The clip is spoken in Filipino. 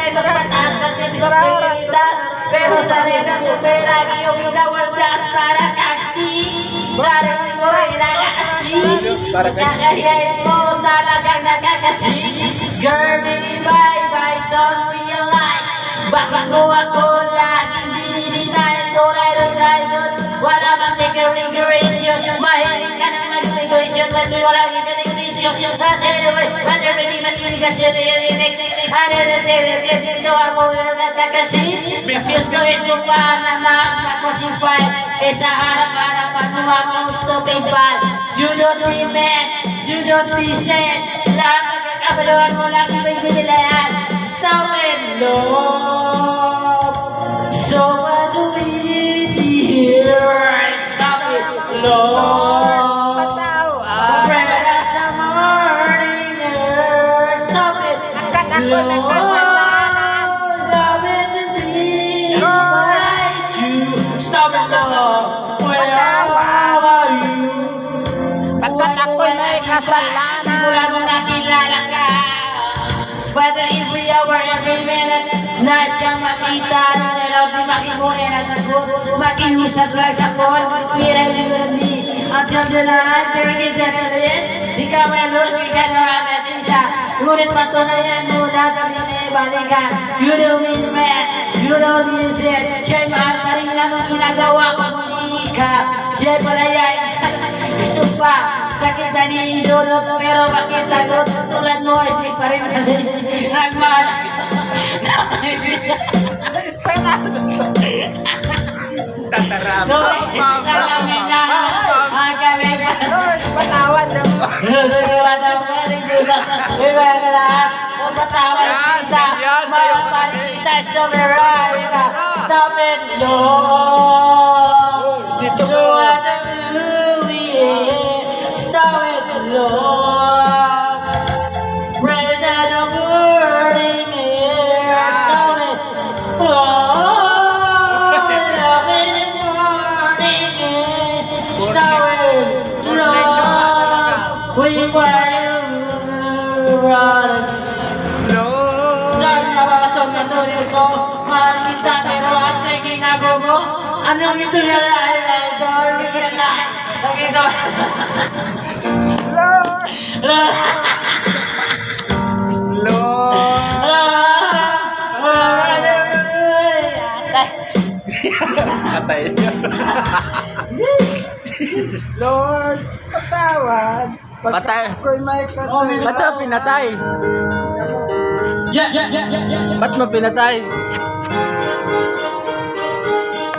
ito mataas kasi pilitas. Pero sa rin ang supera, yung inawaldas para kasti. Sa rin ko ay nakakasti. Kakahiyain mo talagang nakakasti. Girlie, bye-bye, don't be alike. Bakit mo ako laging dinidinayin ko ride-on? Wala mang decoration. Mahilig ka ng mag-decoration. Kasi wala kang decoration. But anyway, whatever di matiligasyon yung next. Ito ako yung nakakasi. Gusto ito pa na magpapasipay. Kaysa harap-harapan mo akong stupid ball. You don't be mad, you don't be sad. Lahat ng kakabaluan mo lang iba'y binilayan. Stop it, love. So much easier. Stop it, love. Bread at the morning air. Stop it, love. Love it and please fight you. Stop it, love. Where are you? Pagkat ako'y may kasalanan. Mula nung nakilala ka. Whether every hour, every minute, nais kang makita. Nilaw di makimuli na sa good. Makiusap lang sa phone. Pinag-liwali. Until the night, very good at this. Ikaw ay lose, ikaw na natin siya. Ngunit patunayan mo na sa binibalikan. You don't mean red, you don't mean it. Siya'y mahal pa rin lang ang ginagawa ko kung di ka. Siya'y palayay. Gusto pa. Sakit na niidulot, pero bakit sagot? Tulad mo, hindi pa rin nagmahal. Tatarap. No, salamin na. Ang galing pa. Patawad na mo. Nagagawa ng marijudas. Iba ka lahat. Kung patawad kita, mapapalit kita. Stop it, right. Stop it, Lord. Dito You ko. are the movie. Stop it, Lord. Bread out of morning air. Stop it, Lord. Love in the morning air. Stop it, Lord. We were running. Lord. Saan na ba itong natuloy ko? Mahal kita pero at kay ginagogo. Anong ito na lahat? Nakita. Lord. Atay. Lord, patawad. Patay. Ako'y may kasalanan. Ba't mo pinatay? Ba't mo pinatay?